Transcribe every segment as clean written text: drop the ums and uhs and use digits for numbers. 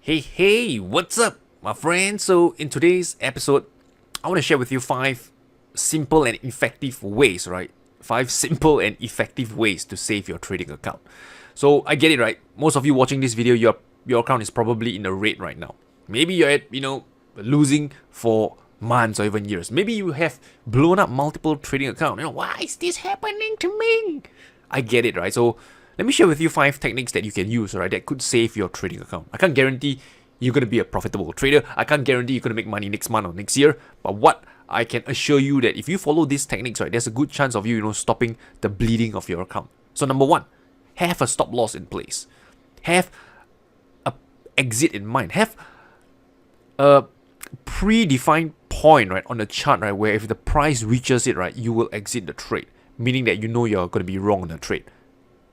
Hey, what's up, my friend? So, in today's episode, I want to share with you 5 simple and effective ways, right? 5 simple and effective ways to save your trading account. So, I get it, right? Most of you watching this video, your account is probably in the red right now. Maybe you're at, losing for months or even years. Maybe you have blown up multiple trading accounts. Why is this happening to me? I get it, right? So, let me share with you 5 techniques that you can use, right, that could save your trading account. I can't guarantee you're going to be a profitable trader. I can't guarantee you're going to make money next month or next year. But what I can assure you that if you follow these techniques, right, there's a good chance of you, stopping the bleeding of your account. So number 1, have a stop loss in place. Have a exit in mind. Have a predefined point, right, on the chart, right, where if the price reaches it, right, you will exit the trade. Meaning that you're going to be wrong on the trade.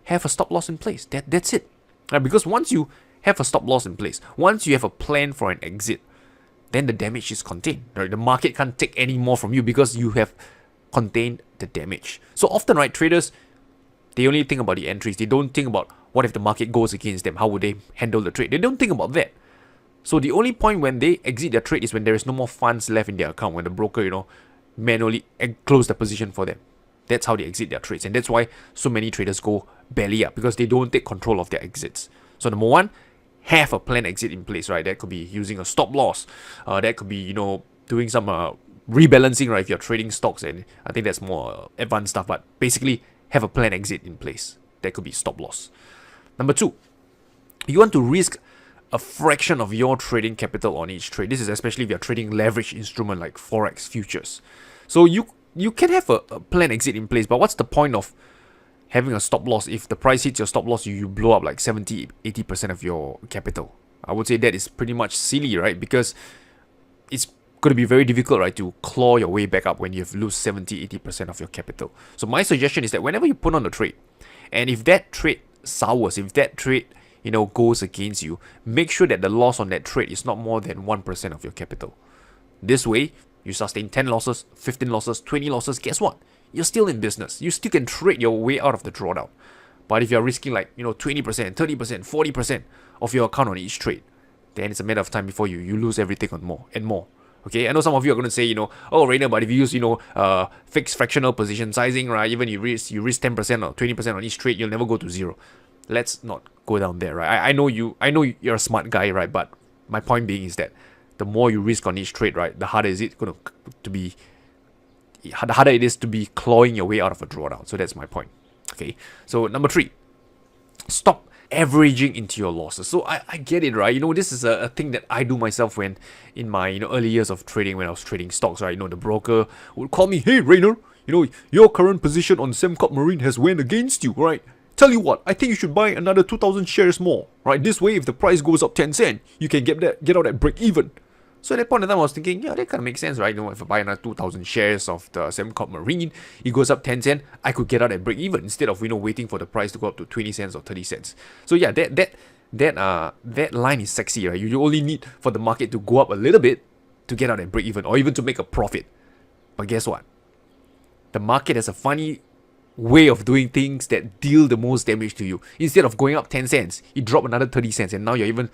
Have a stop loss in place. That's it. Right? Because once you have a stop loss in place, once you have a plan for an exit, then the damage is contained. Right? The market can't take any more from you because you have contained the damage. So often, right, traders, they only think about the entries. They don't think about what if the market goes against them. How would they handle the trade? They don't think about that. So the only point when they exit their trade is when there is no more funds left in their account, when the broker, manually close the position for them. That's how they exit their trades. And that's why so many traders go belly up, because they don't take control of their exits. So number 1, have a planned exit in place, right? That could be using a stop loss. That could be, doing some rebalancing, right? If you're trading stocks, and I think that's more advanced stuff. But basically, have a planned exit in place. That could be stop loss. Number 2, you want to risk a fraction of your trading capital on each trade. This is especially if you're trading leverage instrument like Forex futures. So you can have a planned exit in place, but what's the point of having a stop loss if the price hits your stop loss, you blow up like 70-80% of your capital? I would say that is pretty much silly, right? Because it's going to be very difficult, right, to claw your way back up when you've lose 70-80% of your capital. So my suggestion is that whenever you put on a trade, and if that trade sours, if that trade goes against you, make sure that the loss on that trade is not more than 1% of your capital. This way, you sustain 10 losses, 15 losses, 20 losses, guess what? You're still in business. You still can trade your way out of the drawdown. But if you're risking 20%, 30%, 40% of your account on each trade, then it's a matter of time before you lose everything on more and more. Okay, I know some of you are going to say, oh, Rayner, but if you use, fixed fractional position sizing, right, even you risk 10% or 20% on each trade, you'll never go to zero. Let's not go down there, right? I know you're a smart guy, right? But my point being is that the more you risk on each trade, right, the harder it is to be clawing your way out of a drawdown. So that's my point. Okay. So number 3, stop averaging into your losses. So I get it, right? This is a thing that I do myself when in my early years of trading, when I was trading stocks, right? The broker would call me, hey Rayner, your current position on Sembcorp Marine has went against you, right? Tell you what, I think you should buy another 2,000 shares more, right? This way, if the price goes up 10 cents, you can get out at break even. So at that point in time, I was thinking, yeah, that kind of makes sense, right? If I buy another 2,000 shares of the Sembcorp Marine, it goes up 10 cents, I could get out at break even instead of, waiting for the price to go up to 20 cents or 30 cents. So yeah, that line is sexy, right? You only need for the market to go up a little bit to get out at break even or even to make a profit. But guess what? The market has a funny way of doing things that deal the most damage to you. Instead of going up 10 cents, it dropped another 30 cents and now you're even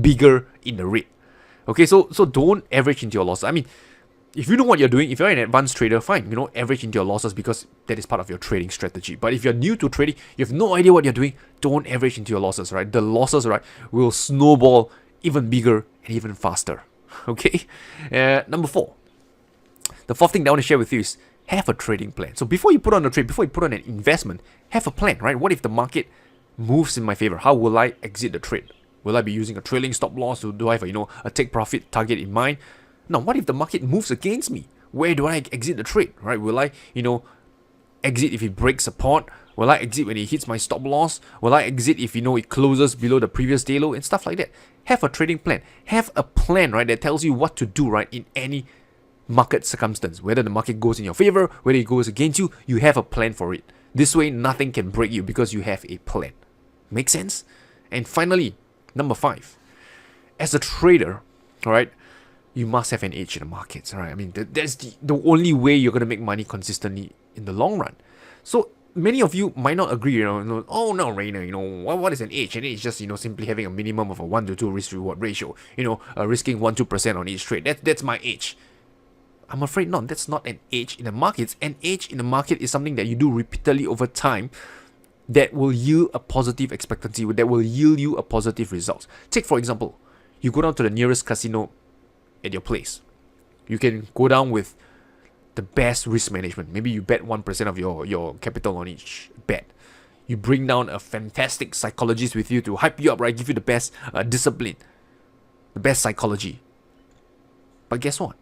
bigger in the red. Okay, so don't average into your losses. I mean, if you know what you're doing, if you're an advanced trader, fine, average into your losses because that is part of your trading strategy. But if you're new to trading, you have no idea what you're doing, don't average into your losses, right? The losses, right, will snowball even bigger and even faster. Okay? Number 4. The 4th thing that I want to share with you is have a trading plan. So before you put on a trade, before you put on an investment, have a plan, right? What if the market moves in my favor? How will I exit the trade? Will I be using a trailing stop loss? Do I have a take profit target in mind? Now, what if the market moves against me? Where do I exit the trade, right? Will I, exit if it breaks support? Will I exit when it hits my stop loss? Will I exit if, it closes below the previous day low and stuff like that? Have a trading plan. Have a plan, right, that tells you what to do, right, in any market circumstance. Whether the market goes in your favor, whether it goes against you, you have a plan for it. This way, nothing can break you because you have a plan. Make sense? And finally, number 5, as a trader, all right, you must have an edge in the markets, all right? I mean, that's the only way you're going to make money consistently in the long run. So many of you might not agree, oh no, Rayner, what is an edge? An edge is just, simply having a minimum of a 1 to 2 risk reward ratio, risking 1-2% on each trade. That's my edge. I'm afraid not. That's not an edge in the markets. An edge in the market is something that you do repeatedly over time that will yield a positive expectancy, that will yield you a positive result. Take, for example, you go down to the nearest casino at your place. You can go down with the best risk management. Maybe you bet 1% of your capital on each bet. You bring down a fantastic psychologist with you to hype you up, right? Give you the best discipline, the best psychology. But guess what?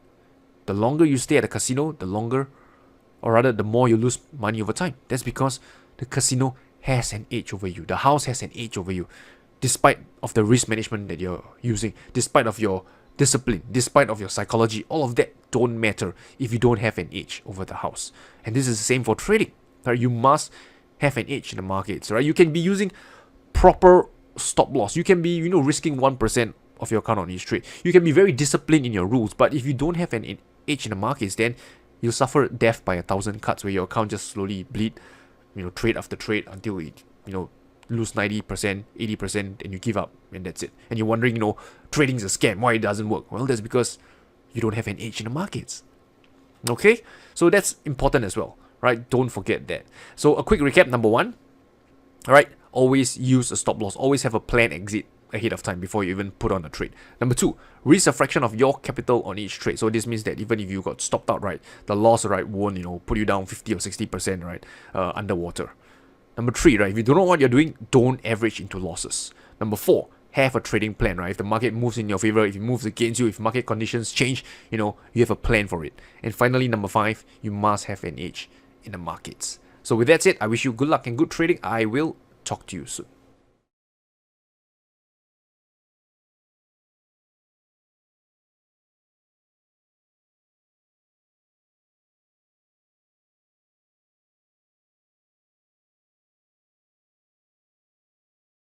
The longer you stay at the casino, the more you lose money over time. That's because the casino has an edge over you. The house has an edge over you, despite of the risk management that you're using, despite of your discipline, despite of your psychology. All of that don't matter if you don't have an edge over the house. And this is the same for trading. Right? You must have an edge in the markets. Right? You can be using proper stop loss. You can be, risking 1% of your account on each trade. You can be very disciplined in your rules, but if you don't have an edge in the markets, then you'll suffer death by 1,000 cuts, where your account just slowly bleed, trade after trade until it, lose 90%, 80%, and you give up, and that's it. And you're wondering, trading is a scam, why it doesn't work? Well, that's because you don't have an edge in the markets. Okay, so that's important as well, right? Don't forget that. So a quick recap: number one, all right, always use a stop loss. Always have a planned exit ahead of time before you even put on a trade. Number two, risk a fraction of your capital on each trade. So this means that even if you got stopped out, right, the loss, right, won't, put you down 50 or 60%, right, underwater. Number three, right, if you don't know what you're doing, don't average into losses. Number four, have a trading plan, right? If the market moves in your favor, if it moves against you, if market conditions change, you have a plan for it. And finally, number five, you must have an edge in the markets. So with that said, I wish you good luck and good trading. I will talk to you soon.